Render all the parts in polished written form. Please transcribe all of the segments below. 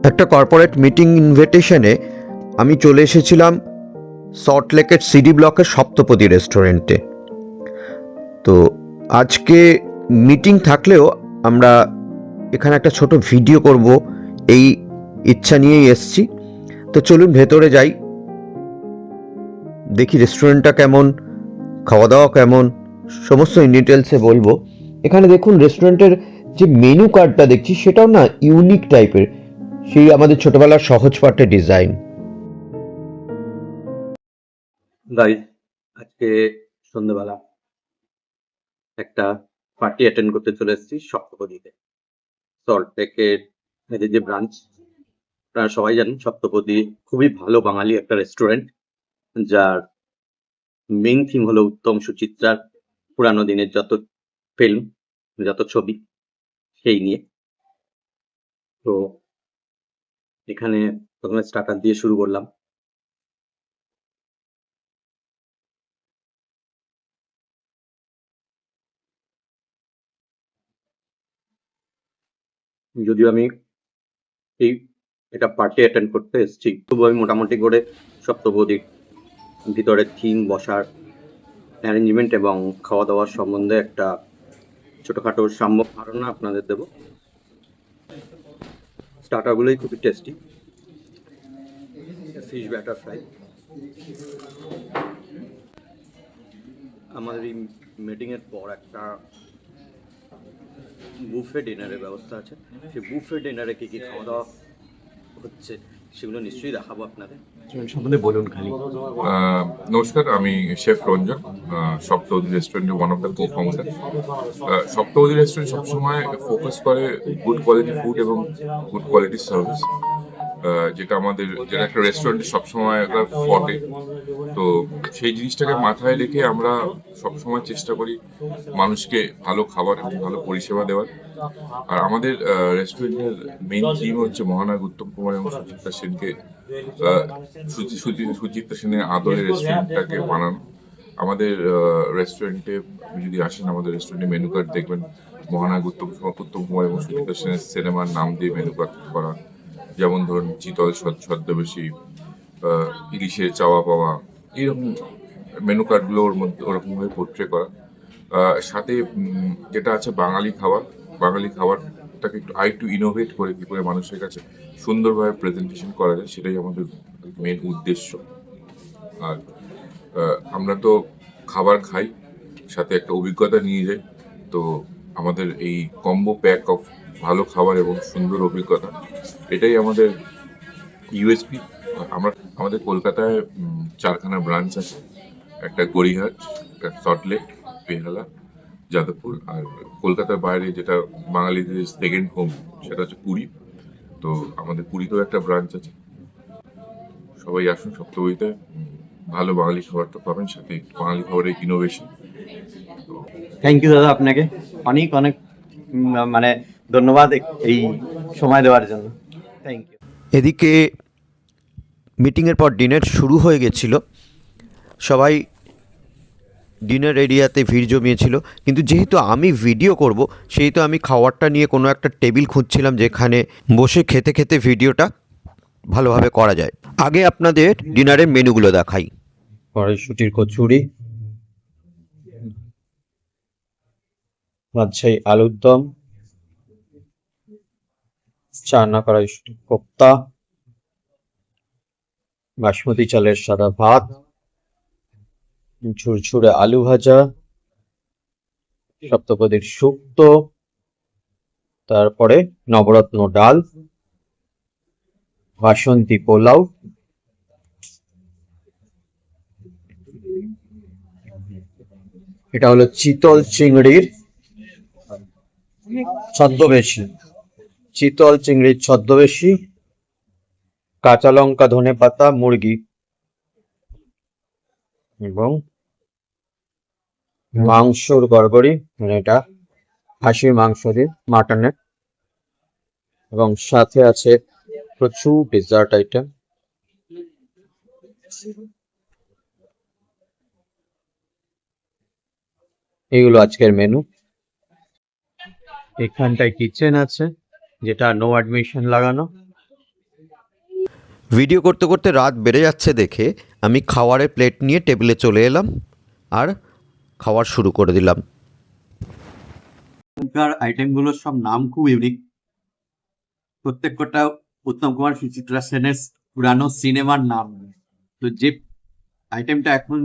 একটা corporate meeting ইনভিটেশনে আমি চলে এসেছিলাম সল্টলেকের সিডি ব্লকের সপ্তপদী রেস্টুরেন্টে। তো আজকে মিটিং থাকলেও আমরা এখানে একটা ছোট ভিডিও করব এই ইচ্ছা নিয়েই এসছি। তো চলুন ভেতরে যাই, দেখি রেস্টুরেন্টটা কেমন, খাওয়া দাওয়া কেমন, সমস্ত ইন ডিটেলসে বলবো। এখানে দেখুন রেস্টুরেন্টের যে মেনু কার্ডটা দেখছি সেটাও না ইউনিক টাইপের, সেই আমাদের ছোটবেলার সহজ পাঠের ডিজাইন। গাইজ, আজকে সন্ধ্যেবেলা একটা পার্টি অ্যাটেন্ড করতে চলে এসেছি সপ্তপদীতে। সল্টলেকের এদের যে ব্রাঞ্চ, আপনারা সবাই জানেন সপ্তপদী খুবই ভালো বাঙালি একটা রেস্টুরেন্ট, যার মেইন থিম হলো উত্তম সুচিত্রার পুরানো দিনের যত ফিল্ম, যত ছবি, সেই নিয়ে। তো এখানে প্রথমে স্টার্টার দিয়ে শুরু করলাম। যদিও আমি এটা পার্টি অ্যাটেন্ড করতে এসেছি, তবু আমি মোটামুটি করে সপ্তপদীর ভিতরের থিম, বসার অ্যারেঞ্জমেন্ট এবং খাওয়া দাওয়ার সম্বন্ধে একটা ছোটখাটো সাম্যক ধারণা আপনাদের দেব। স্টার্টারগুলোই খুবই টেস্টি। Fish batter fry. আমাদের এই মিটিংয়ের পর একটা বুফে ডিনারের ব্যবস্থা আছে। সেই বুফে ডিনারে কি কি খাওয়া দাওয়া হচ্ছে সেগুলো নিশ্চয়ই দেখাবো আপনাদের। সম্বন্ধে বলুন খালি। নমস্কার, আমি শেফ রঞ্জন, সপ্তপদী রেস্টুরেন্টের one of the co founder. Saptapadi restaurant সবসময় ফোকাস করে গুড কোয়ালিটি ফুড এবং গুড কোয়ালিটি সার্ভিস, যেটা একটা রেস্টুরেন্টে সবসময় একটা ফটে। তো সেই জিনিসটাকে মাথায় রেখে আমরা সবসময় চেষ্টা করি মানুষকে ভালো খাবার এবং ভালো পরিষেবা দেওয়ার। আর আমাদের রেস্টুরেন্টের মেইন থিম হচ্ছে মহানায়ক উত্তম কুমার এবং সুচিত্রা সেনকে, সুচিত্রা সেনের আদলে রেস্টুরেন্টটাকে বানানো। আমাদের রেস্টুরেন্টে আপনি যদি আসেন, আমাদের রেস্টুরেন্টে মেনু কার্ড দেখবেন মহানায়ক উত্তম কুমার এবং সুচিত্রা সেনের সিনেমার নাম দিয়ে মেনু কার্ড করা। যেমন ধরুন চিতল ছদ্মবেশী, ইলিশের চাওয়া পাওয়া, এইরকম মেনু কার্ডগুলো ওর মধ্যে ওরকমভাবে পোর্ট্রে করা। সাথে যেটা আছে বাঙালি খাবারটাকে একটু ইনোভেট করে কি করে মানুষের কাছে সুন্দরভাবে প্রেজেন্টেশন করা যায়, সেটাই আমাদের মেন উদ্দেশ্য। আর আমরা তো খাবার খাই, সাথে একটা অভিজ্ঞতা নিয়ে যাই। তো আমাদের এই কম্বো প্যাক অফ ভালো খাবার এবং সুন্দর অভিজ্ঞতা, এটাই আমাদের ইউএসপি। আমাদের কলকাতায় 4খানা ব্রাঞ্চ আছে, একটা গড়িয়াহাট, একটা সল্টলেক, বেহালা, যাদবপুর, আর কলকাতার বাইরে যেটা বাঙালিদের সেকেন্ড হোম সেটা হচ্ছে পুরী। তো আমাদের পুরীতেও একটা ব্রাঞ্চ আছে। সবাই আসুন সপ্তপদীতে, ভালো বাঙালি খাবারটা পাবেন, সাথে বাঙালি খাবারের ইনোভেশন। থ্যাংক ইউ দাদা, আপনাকে অনেক অনেক মানে ধন্যবাদ এই সময় দেওয়ার জন্য। Thank you. এদিকে মিটিংয়ের পর ডিনার শুরু হয়ে গেছিল, সবাই ডিনার এরিয়াতে ভিড় জমিয়েছিল। কিন্তু যেহেতু আমি ভিডিও করব, সেহেতু আমি খাবারটা নিয়ে কোনো একটা টেবিল খুঁজছিলাম যেখানে বসে খেতে খেতে ভিডিওটা ভালোভাবে করা যায়। আগে আপনাদের ডিনারের মেনুগুলো দেখাই। কড়াইশুটির কচুরি, রাজশাহী আলুর দম, চানা কড়াইশুটির কোপ্তা, বাসমতি চালের সাদা ভাত, ঝুরঝুরে আলু ভাজা, সপ্তপদীর শুক্তো, তারপরে নবরত্ন ডাল, বাসন্তী পোলাও, এটা হলো চিতল চিংড়ির ছদ্মবেশী, কাঁচা লঙ্কা, ধনেপাতা, মুরগি এবং মাংসর গড়গড়ি, মানে এটা খাসির মাংস দিয়ে, মাটনের, এবং সাথে আছে প্রচুর ডেজার্ট আইটেম। এগুলো আজকের মেনু। এখানটায় কিচেন আছে, যেটা নো অ্যাডমিশন লাগানো। ভিডিও করতে করতে রাত বেড়ে যাচ্ছে দেখে আমি খাওয়ারের প্লেট নিয়ে টেবিলে চলে এলাম আর খাওয়ার শুরু করে দিলাম। এখানকার আইটেমগুলোর সব নাম খুব ইউনিক, প্রত্যেকটা উত্তম কুমার সুচিত্রা সেনের পুরানো সিনেমার নাম। তো যে আইটেমটা এখন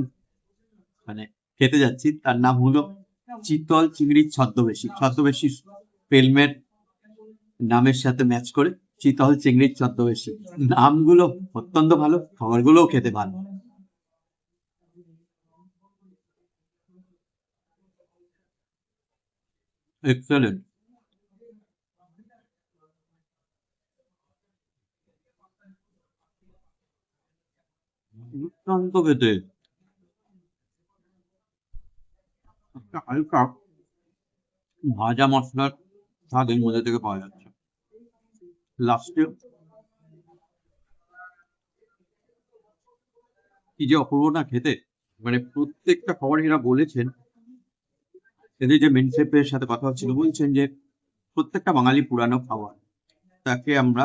মানে খেতে যাচ্ছি তার নাম হলো চিতল চিংড়ির ছদ্মবেশী। ছদ্মবেশী ফিল্মের নামের সাথে ম্যাচ করে চিতল চিংড়ির ছদ্মবেশী। নামগুলো অত্যন্ত ভালো, খাবারগুলোও খেতে ভালো। এক্সেলেন্ট। দুর্দান্ত খেতে। একটা হালকা ভাজা মশলার স্বাদ এর মধ্যে থেকে পাওয়া যাচ্ছে। লাস্টে কি যে অপূর্ব না খেতে, মানে প্রত্যেকটা খাবার এরা বলেছেন, এদের যে মেন শেফের সাথে কথা হচ্ছিল বলছেন যে প্রত্যেকটা বাঙালি পুরানো খাবার, তাকে আমরা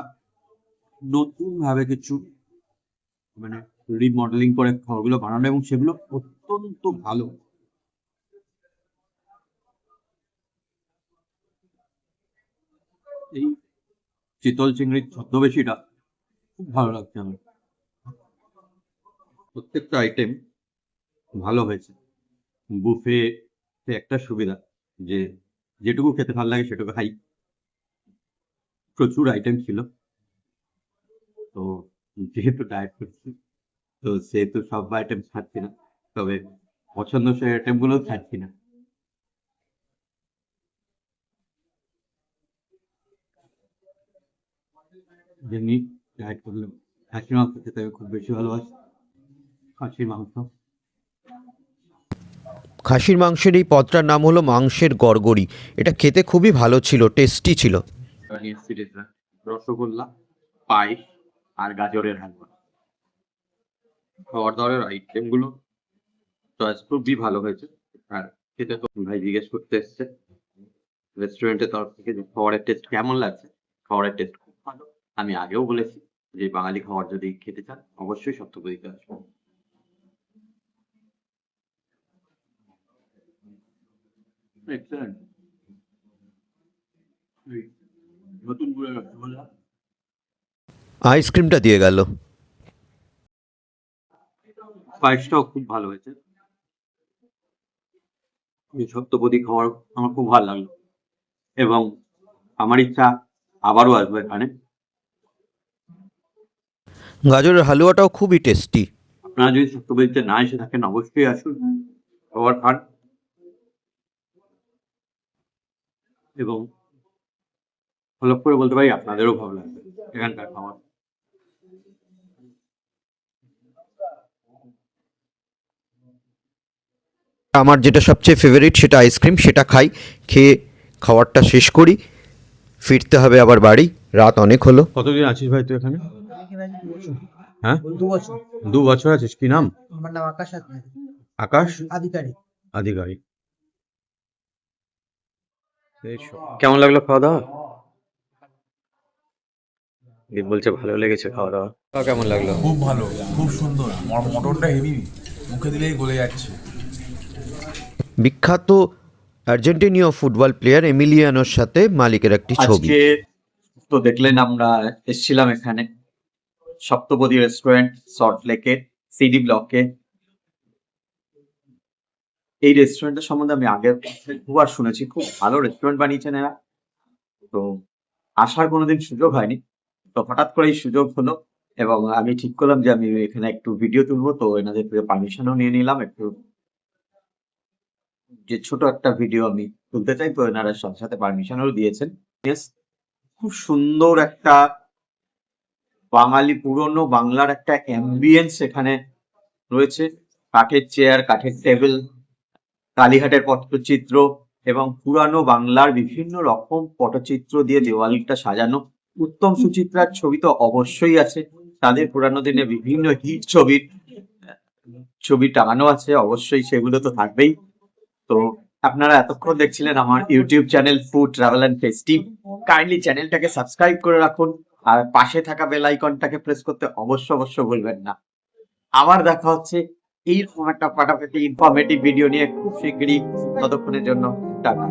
নতুন ভাবে কিছু মানে রিমডেলিং করে খাবারগুলো বানানো এবং সেগুলো অত্যন্ত ভালো। এই চিতল চিংড়ির ছদ্মবেশীটা খুব ভালো লাগছে আমার। প্রত্যেকটা আইটেম ভালো হয়েছে। বুফে একটা সুবিধা যে যেটুকু খেতে ভালো লাগে সেটুকু খাই। প্রচুর আইটেম ছিল, তো যেহেতু ডায়েট করছি তো সেহেতু সব আইটেম ছাড়ছি না, তবে পছন্দসই আইটেম গুলো ছাড়ছি না। যেমনি ডায়েট করলে খাসির মাংস খেতে আমি খুব বেশি ভালোবাসি। খাসির মাংস খাসির মাংসের এই পদটার নাম হলো মাংসের গড়গড়ি। এটা খেতে খুবই ভালো ছিল, টেস্টি ছিল। রসগোল্লা, পায়েস আর গাজরের হালুয়া, খাবার দাবারের আইটেম গুলো চয়েস খুবই ভালো হয়েছে। আর খেতে তো ভাই জিজ্ঞেস করতে এসছে রেস্টুরেন্টের তরফ থেকে যে খাবারের টেস্ট কেমন লাগছে। খাবারের টেস্ট খুব ভালো। আমি আগেও বলেছি যে বাঙালি খাবার যদি খেতে চান অবশ্যই সপ্তপদীতে আসবেন। এক্সেলেন্ট। নতুন করে রসগোল্লা, আইসক্রিমটা দিয়ে গেল। পায়েসটাও খুব ভালো হয়েছে। এই সপ্তপদী খাবার আমার খুব ভালো লাগলো এবং আমার ইচ্ছা আবারও আসবো এখানে। গাজরের হালুয়াটাও খুবই টেস্টি। আপনারা যদি সপ্তপদীতে না এসে থাকেন অবশ্যই আসুন, খাবার খান এবং হলফ করে বলতে পারি আপনাদেরও ভালো লাগবে এখানকার খাবার। আমার যেটা সবচেয়ে ফেভারিট সেটা আইসক্রিম, সেটা খাই। খেয়ে খাবারটা শেষ করি, ফিরতে হবে আবার বাড়ি, রাত অনেক হলো। কতদিন আছিস ভাই তুই এখানে? হ্যাঁ, 2 বছর। 2 বছর আছিস। কি নাম? আমার নাম আকাশ আধিকারিক। আকাশ আধিকারিক। আধিকারিক। কেমন লাগলো খাওয়া দাওয়া? বলছে ভালো লেগেছে খাওয়া দাওয়া। কেমন লাগলো? খুব ভালো, খুব সুন্দর। মটনটা হেভি, মুখে দিলেই গলে যাচ্ছে। বিখ্যাত আর্জেন্টিনীয় ফুটবল প্লেয়ার এমিলিয়ানোর সাথে মালিকের একটি ছবি। আজকে তো দেখলেন আমরা এসেছিলাম এখানে সপ্তপদী রেস্টুরেন্ট, সল্ট লেকের সিডি ব্লকে। এই রেস্টুরেন্টের সম্বন্ধে আমি আগে দুবার শুনেছি, খুব ভালো রেস্টুরেন্ট বানিয়েছেন এরা। তো আসার কোনোদিন সুযোগ হয়নি, তো হঠাৎ করেই সুযোগ হলো এবং আমি ঠিক করলাম যে আমি এখানে একটু ভিডিও তুলবো। তো এনাদের থেকে পারমিশনও নিয়ে নিলাম একটু, যে ছোট একটা ভিডিও আমি তুলতে চাই। তো এনারা সাথে সাথে পারমিশনও দিয়েছেন। Yes, খুব সুন্দর একটা বাঙালি পুরনো বাংলার একটা অ্যাম্বিয়েন্স এখানে রয়েছে। কাঠের চেয়ার, কাঠের টেবিল, কালীঘাটের পটচিত্র এবং পুরানো বাংলার বিভিন্ন রকম পটচিত্র দিয়ে দেওয়ালটা সাজানো। উত্তম সুচিত্রার ছবি তো অবশ্যই আছে, তাদের পুরানো দিনে বিভিন্ন হিট ছবি টাঙানো আছে, অবশ্যই সেগুলো তো থাকবেই। তো আপনারা এতক্ষণ দেখছিলেন আমার YouTube channel food travel and tasty. Kindly চ্যানেলটাকে সাবস্ক্রাইব করে রাখুন আর পাশে থাকা বেল আইকনটাকে প্রেস করতে অবশ্য ভুলবেন না। আবার দেখা হচ্ছে এইরকম একটা ফাটাফাটি ইনফরমেটিভ ভিডিও নিয়ে খুব শিগগিরই। ততক্ষণের জন্য টাটা।